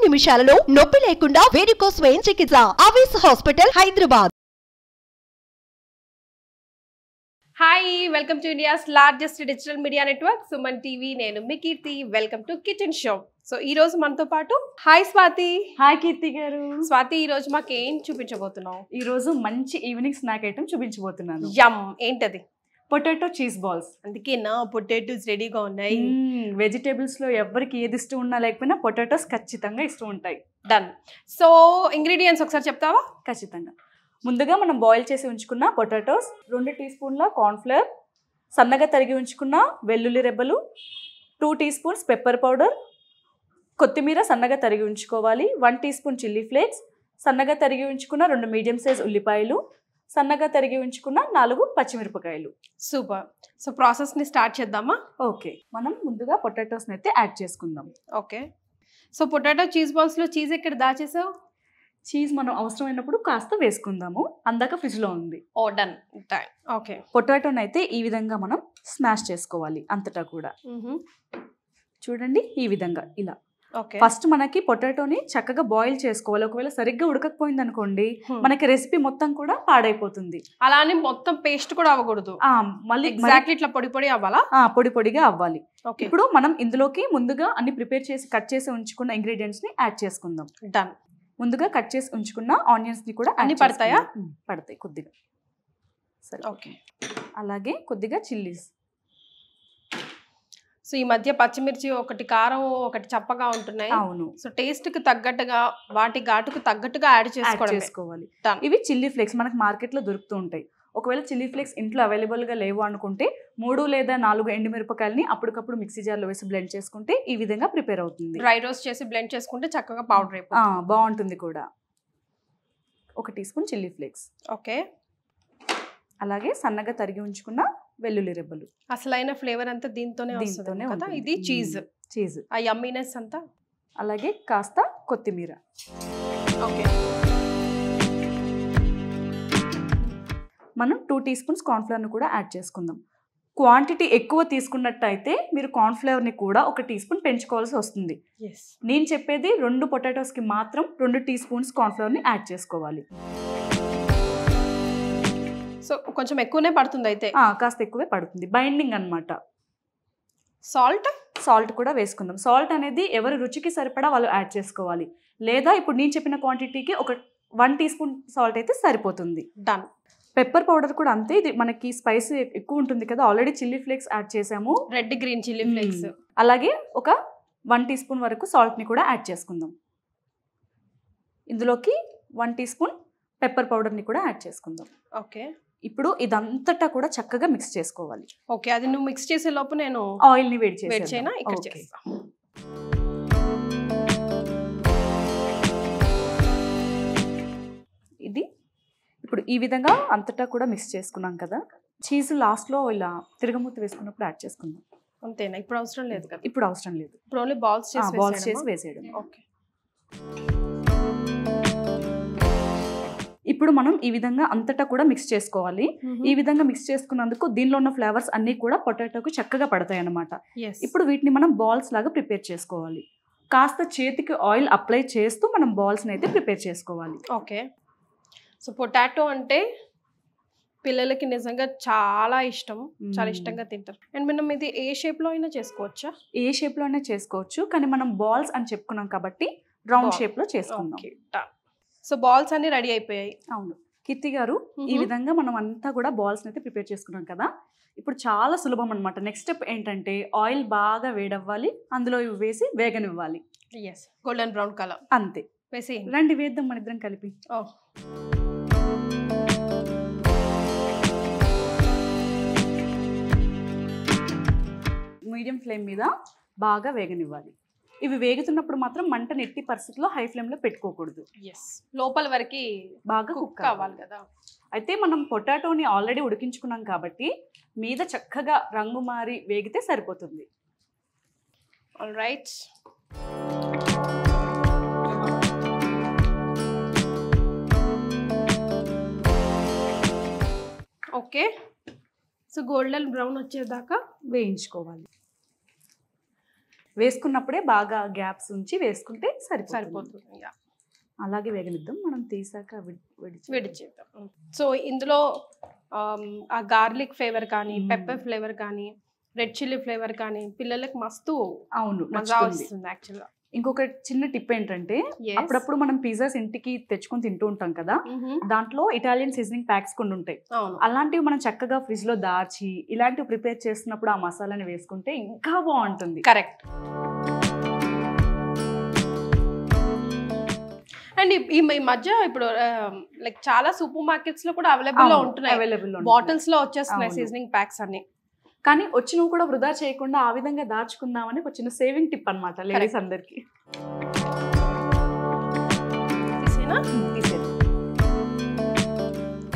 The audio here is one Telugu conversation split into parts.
నిమిషాలలో నొప్పి లేకుండా వేడికోస్ స్వయం చికిత్స. Aavesa hospital, Hyderabad. Hi, welcome to India's largest digital media network Suman TV. నేను మీ Keerthi. Welcome to kitchen show. So ఈ రోజు మనతో పాటు హాయ్ స్వాతి. హాయ్ కీర్తి గారు. స్వాతి, ఈ రోజు మాకు ఏం చూపించబోతున్నావు? ఈ రోజు మంచి ఈవినింగ్ స్నాక్ ఐటమ్ చూపించబోతున్నాను. యమ్. ఏంటది? Potato cheese balls. అందుకే నా పొటాటోస్ రెడీగా ఉన్నాయి. వెజిటేబుల్స్ లో ఎవరికి ఏది ఇష్టం ఉన్నా లేకపోయినా పొటాటోస్ ఖచ్చితంగా ఇష్టం ఉంటాయి. డన్. సో ఇంగ్రీడియంట్స్ ఒకసారి చెప్తావా? ఖచ్చితంగా. ముందుగా మనం బాయిల్ చేసి ఉంచుకున్న పొటాటోస్, 2 టీ స్పూన్ల కార్న్ఫ్లవర్, సన్నగా తరిగి ఉంచుకున్న వెల్లుల్లి రెబ్బలు, 2 టీ స్పూన్స్ పెప్పర్ పౌడర్, కొత్తిమీర సన్నగా తరిగి ఉంచుకోవాలి, 1 టీ స్పూన్ చిల్లీ ఫ్లేక్స్, సన్నగా తరిగి ఉంచుకున్న 2 మీడియం సైజ్ ఉల్లిపాయలు, సన్నగా తరిగి ఉంచుకున్న 4 పచ్చిమిరపకాయలు. సూపర్. సో ప్రాసెస్ని స్టార్ట్ చేద్దామా? ఓకే, మనం ముందుగా పొటాటోస్ని అయితే యాడ్ చేసుకుందాం. ఓకే. సో పొటాటో చీజ్ బాల్స్లో చీజ్ ఎక్కడ దాచేసావు? చీజ్ మనం అవసరమైనప్పుడు కాస్త వేసుకుందాము. అందాక ఫ్రిడ్జ్లో ఉంది. ఓ డన్. ఓకే. పొటాటోని అయితే ఈ విధంగా మనం స్మాష్ చేసుకోవాలి అంతటా కూడా. చూడండి, ఈ విధంగా ఇలా. ఓకే. ఫస్ట్ మనకి పొటాటోని చక్కగా బాయిల్ చేసుకోవాలి. ఒకవేళ సరిగ్గా ఉడకపోయింది అనుకోండి, మనకి రెసిపీ మొత్తం కూడా పాడైపోతుంది. అలానే మొత్తం పేస్ట్ కూడా అవ్వకూడదు. మళ్ళీ ఎగ్జాక్ట్లీ ఇట్లా పొడి పొడి అవ్వాలా? పొడి పొడిగా అవ్వాలి. ఓకే. ఇప్పుడు మనం ఇందులోకి ముందుగా అన్ని ప్రిపేర్ చేసి కట్ చేసి ఉంచుకున్న ఇంగ్రీడియంట్స్ ని యాడ్ చేసుకుందాం. డన్. ముందుగా కట్ చేసి ఉంచుకున్న ఆనియన్స్ ని కూడా అన్ని పడతాయా? పడతాయి కొద్దిగా. సరే. ఓకే. అలాగే కొద్దిగా చిల్లీస్. సో ఈ మధ్య పచ్చిమిర్చి ఒకటి కారం ఒకటి చప్పగా ఉంటున్నాయి. అవును. సో టేస్ట్ కి తగ్గట్టుగా వాటి ఘాటుకు తగ్గట్టుగా యాడ్ చేసుకోవాలి. ఇవి చిల్లీ ఫ్లేక్స్ మనకి మార్కెట్ లో దొరుకుతూ ఉంటాయి. ఒకవేళ చిల్లీ ఫ్లేక్స్ ఇంట్లో అవైలబుల్ గా లేవు అనుకుంటే 3 లేదా 4 ఎండుమిరపకాయలని అప్పటికప్పుడు మిక్సీ జార్లో వేసి బ్లెండ్ చేసుకుంటే ఈ విధంగా ప్రిపేర్ అవుతుంది. డ్రై రోస్ట్ చేసి బ్లెండ్ చేసుకుంటే చక్కగా పౌడర్ అయిపోతుంది. బాగుంటుంది కూడా. 1 teaspoon chilli flakes. Okay. అలాగే సన్నగా తరిగి ఉంచుకున్న వెల్లుల్లి రెబ్బలు. అసలైన ఫ్లేవర్ అంతా దీంతోనే వస్తుంది కదా. ఇది చీజ్ ఆ యమ్మీనెస్ అంతా. అలాగే కాస్త కొత్తిమీర. ఓకే. మనం 2 టీ స్పూన్స్ కార్న్ఫ్లవర్ని కూడా యాడ్ చేసుకుందాం. క్వాంటిటీ ఎక్కువ తీసుకున్నట్టయితే మీరు కార్న్ఫ్లవర్ని కూడా 1 టీ స్పూన్ పెంచుకోవాల్సి వస్తుంది. నేను చెప్పేది 2 పొటాటోస్కి మాత్రం 2 టీ స్పూన్స్ కార్న్ఫ్లవర్ని యాడ్ చేసుకోవాలి. సో కొంచెం ఎక్కువనే పడుతుంది అయితే. కాస్త ఎక్కువే పడుతుంది, బైండింగ్ అనమాట. సాల్ట్ కూడా వేసుకుందాం. సాల్ట్ అనేది ఎవరి రుచికి సరిపడా వాళ్ళు యాడ్ చేసుకోవాలి. లేదా ఇప్పుడు నేను చెప్పిన క్వాంటిటీకి 1 టీ స్పూన్ సాల్ట్ అయితే సరిపోతుంది. డన్. పెప్పర్ పౌడర్ కూడా అంతే. ఇది మనకి స్పైస్ ఎక్కువ ఉంటుంది కదా, ఆల్రెడీ చిల్లీ ఫ్లేక్స్ యాడ్ చేసాము, రెడ్ గ్రీన్ చిల్లీ ఫ్లేక్స్. అలాగే ఒక 1 టీ స్పూన్ వరకు సాల్ట్ని కూడా యాడ్ చేసుకుందాం. ఇందులోకి 1 టీ స్పూన్ పెప్పర్ పౌడర్ని కూడా యాడ్ చేసుకుందాం. ఓకే. ఇప్పుడు ఇదంతటా కూడా చక్కగా మిక్స్ చేసుకోవాలి. ఓకే. అది నువ్వు మిక్స్ చేసే లోపు నేను ఆయిల్ని వేడి చేయనా? ఇక్కడ చేస్తా. ఇది ఇప్పుడు ఈ విధంగా అంతటా కూడా మిక్స్ చేసుకున్నాం కదా. చీజ్ లాస్ట్లో ఇలా తిరగమూత వేసుకున్నప్పుడు యాడ్ చేసుకుందాం. అంతేనా? ఇప్పుడు అవసరం లేదు కదా. ఇప్పుడు అవసరం లేదు. ఇప్పుడు ఓన్లీ బాల్స్ చేసి వేసేయడం. ఓకే. ఇప్పుడు మనం ఈ విధంగా అంతటా కూడా మిక్స్ చేసుకోవాలి. ఈ విధంగా మిక్స్ చేసుకున్నందుకు దీనిలో ఉన్న ఫ్లేవర్స్ అన్ని కూడా పొటాటోకి చక్కగా పడతాయి అన్నమాట. ఇప్పుడు వీటిని మనం బాల్స్ లాగా ప్రిపేర్ చేసుకోవాలి. కాస్త చేతికి ఆయిల్ అప్లై చేస్తూ మనం బాల్స్ని అయితే ప్రిపేర్ చేసుకోవాలి. ఓకే. సో పొటాటో అంటే పిల్లలకి నిజంగా చాలా ఇష్టం, చాలా ఇష్టంగా తింటారు. అండ్ మనం ఇది ఏ షేప్లో అయినా చేసుకోవచ్చా? ఏ షేప్లో అయినా చేసుకోవచ్చు, కానీ మనం బాల్స్ అని చెప్పుకున్నాం కాబట్టి రౌండ్ షేప్లో చేసుకుందాం. సో బాల్స్ అన్ని రెడీ అయిపోయాయి. అవును కీర్తి గారు, ఈ విధంగా మనం అంతా కూడా బాల్స్ని అయితే ప్రిపేర్ చేసుకున్నాం కదా. ఇప్పుడు చాలా సులభం అనమాట. నెక్స్ట్ స్టెప్ ఏంటంటే ఆయిల్ బాగా వేడవ్వాలి, అందులో ఇవి వేసి వేగనివ్వాలి. Golden brown colour. అంతే. వేసి రండి వేద్దాం మన ఇద్దరం కలిపి. మీడియం ఫ్లేమ్ మీద బాగా వేగనివ్వాలి. ఇవి వేగుతున్నప్పుడు మాత్రం మంటని ఎట్టి పరిస్థితుల్లో హై ఫ్లేమ్లో పెట్టుకోకూడదు. లోపల వరకు బాగా కుక్ కావాలి కదా. అయితే మనం పొటాటోని ఆల్రెడీ ఉడికించుకున్నాం కాబట్టి మీద చక్కగా రంగు మారి వేగితే సరిపోతుంది. All right. Okay. So golden brown వచ్చేదాకా వేయించుకోవాలి. వేసుకున్నప్పుడే బాగా గ్యాప్స్ ఉంచి వేసుకుంటే సరిపోతుంది. అలాగే వేగనిద్దాం. మనం తీసాక విడిచేద్దాం. సో ఇందులో ఆ గార్లిక్ ఫ్లేవర్ కానీ, పెప్పర్ ఫ్లేవర్ కానీ, రెడ్ చిల్లీ ఫ్లేవర్ కానీ పిల్లలకి మస్తు మజా వస్తుంది యాక్చువల్గా. ఇంకొక చిన్న టిప్ ఏంటంటే, అప్పుడప్పుడు మనం పిజ్జాస్ ఇంటికి తెచ్చుకొని తింటూ ఉంటాం కదా, దాంట్లో ఇటాలియన్ సీజనింగ్ ప్యాక్స్ కొన్ని ఉంటాయి. అలాంటివి మనం చక్కగా ఫ్రిడ్జ్ లో దాచి ఇలాంటివి ప్రిపేర్ చేస్తున్నప్పుడు ఆ మసాలాని వేసుకుంటే ఇంకా బాగుంటుంది. కరెక్ట్. అండ్ ఈ మధ్య ఇప్పుడు లైక్ చాలా సూపర్ మార్కెట్స్ లో కూడా అవైలబుల్ ఉంటున్నాయి, బాటిల్స్ లో వచ్చేస్తున్నాయి సీజనింగ్ ప్యాక్స్ అన్ని. కానీ వచ్చి నువ్వు కూడా వృధా చేయకుండా ఆ విధంగా దాచుకుందామని ఒక చిన్న సేవింగ్ టిప్ అనమాట లేడీస్ అందరికి.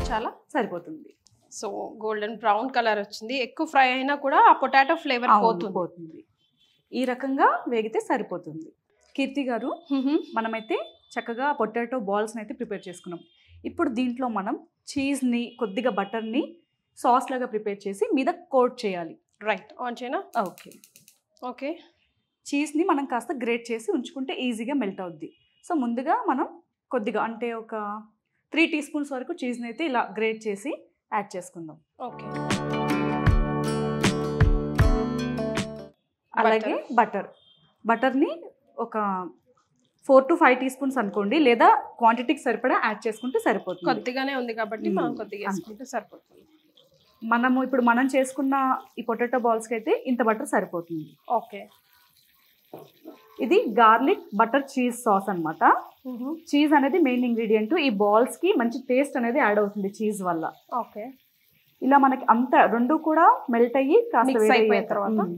చాలా సరిపోతుంది. సో గోల్డెన్ బ్రౌన్ కలర్ వచ్చింది. ఎక్కువ ఫ్రై అయినా కూడా ఆ పొటాటో ఫ్లేవర్ పోతుంది. ఈ రకంగా వేగితే సరిపోతుంది. కీర్తి గారు, మనమైతే చక్కగా పొటాటో బాల్స్ అయితే ప్రిపేర్ చేసుకున్నాం. ఇప్పుడు దీంట్లో మనం చీజ్ని, కొద్దిగా బటర్ని సాస్ లాగా ప్రిపేర్ చేసి మీద కోట్ చేయాలి. రైట్, ఆన్ చేయనా? ఓకే. చీజ్ని మనం కాస్త గ్రేట్ చేసి ఉంచుకుంటే ఈజీగా మెల్ట్ అవుద్ది. సో ముందుగా మనం కొద్దిగా అంటే ఒక 3 టీ స్పూన్స్ వరకు చీజ్ని అయితే ఇలా గ్రేట్ చేసి యాడ్ చేసుకుందాం. ఓకే. అలాగే బటర్ని ఒక 4 to 5 టీ స్పూన్స్ అనుకోండి, లేదా క్వాంటిటీకి సరిపడా యాడ్ చేసుకుంటే సరిపోతుంది. కొద్దిగానే ఉంది కాబట్టి మనం కొద్దిగా వేసుకుంటే సరిపోతుంది. ఇప్పుడు మనం చేసుకున్న ఈ పొటాటో బాల్స్కి అయితే ఇంత బటర్ సరిపోతుంది. ఓకే. ఇది గార్లిక్ బటర్ చీజ్ సాస్ అన్నమాట. చీజ్ అనేది మెయిన్ ఇంగ్రీడియంట్. ఈ బాల్స్ కి మంచి టేస్ట్ అనేది యాడ్ అవుతుంది చీజ్ వల్ల. ఓకే. ఇలా మనకి అంత రెండు కూడా మెల్ట్ అయ్యి కాస్త అయిపోయిన తర్వాత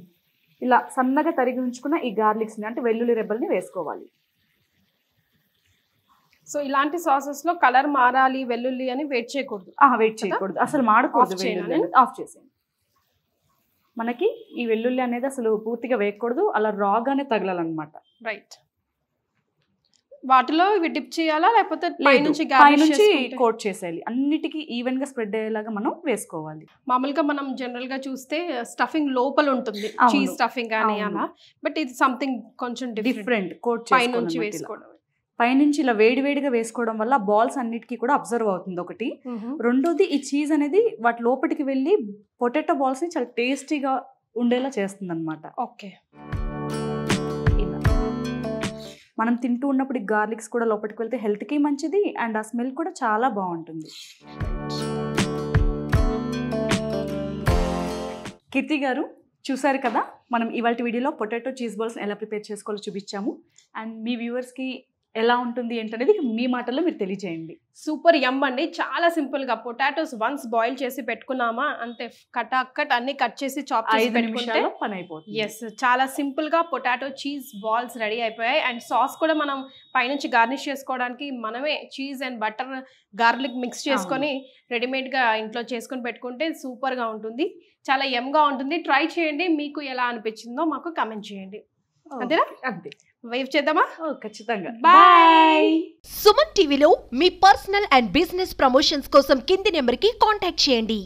ఇలా సన్నగా తరిగి ఉంచుకున్న ఈ గార్లిక్స్ అంటే వెల్లుల్లి రెబ్బల్ని వేసుకోవాలి. సో ఇలాంటి సాసెస్ లో కలర్ మారాలి వెల్లుల్లి అని వెయిట్ చేయకూడదు. అసలు మాడకూడదు. ఆఫ్ చేసేయండి. మనకి ఈ వెల్లుల్లి అనేది అసలు పూర్తిగా వేయకూడదు, అలా రాగానే తగలాలన్నమాట. రైట్. వాటిలో ఇవి డిప్ చేయాలా లేకపోతే పైనుంచి కోట్ చేసేయాలి? అన్నిటికీ ఈవెన్ గా స్ప్రెడ్ అయ్యేలాగా మనం వేసుకోవాలి. మామూలుగా మనం జనరల్ గా చూస్తే స్టఫింగ్ లోపల ఉంటుంది, చీజ్ స్టఫింగ్ అని అలా, బట్ ఇది సంథింగ్ కొంచెం డిఫరెంట్. కోట్ పైనుంచి వేసుకోవడం, పైనుంచి ఇలా వేడివేడిగా వేసుకోవడం వల్ల బాల్స్ అన్నిటికీ కూడా అబ్జర్వ్ అవుతుంది ఒకటి. రెండోది ఈ చీజ్ అనేది వాటి లోపలికి వెళ్ళి పొటాటో బాల్స్ ని చాలా టేస్టీగా ఉండేలా చేస్తుంది అనమాట. ఓకే. మనం తింటూ ఉన్నప్పుడు ఈ గార్లిక్స్ కూడా లోపలికి వెళ్తే హెల్త్ కి మంచిది, అండ్ ఆ స్మెల్ కూడా చాలా బాగుంటుంది. కీర్తి గారు, చూసారు కదా మనం ఇవాళ వీడియోలో పొటాటో చీజ్ బాల్స్ ఎలా ప్రిపేర్ చేసుకోవాలో చూపించాము. అండ్ మీ వ్యూవర్స్కి ఎలా ఉంటుంది ఏంటనేది మీ మాటల్లో మీరు తెలియజేయండి. సూపర్ యమ్ అండి. చాలా సింపుల్ గా పొటాటోస్ వన్స్ బాయిల్ చేసి పెట్టుకున్నామా అంతే, కట్ అన్ని కట్ చేసి చాప్ చేసి పెట్టుకుంటే పని అయిపోతుంది. ఎస్, చాలా సింపుల్ గా పొటాటో చీజ్ బాల్స్ రెడీ అయిపోయాయి. అండ్ సాస్ కూడా మనం పైనుంచి గార్నిష్ చేసుకోవడానికి మనమే cheese and butter garlic mix చేసుకొని రెడీమేడ్ గా ఇంట్లో చేసుకొని పెట్టుకుంటే సూపర్ గా ఉంటుంది, చాలా యమ్ గా ఉంటుంది. ట్రై చేయండి, మీకు ఎలా అనిపించిందో మాకు కమెంట్ చేయండి. అంతేనా? అంతే. వైవ్ చేద్దామా? ఖచ్చితంగా. బాయ్. సుమన్ టీవీలో మీ పర్సనల్ అండ్ బిజినెస్ ప్రమోషన్స్ కోసం కింది నెంబర్కి కాంటాక్ట్ చేయండి.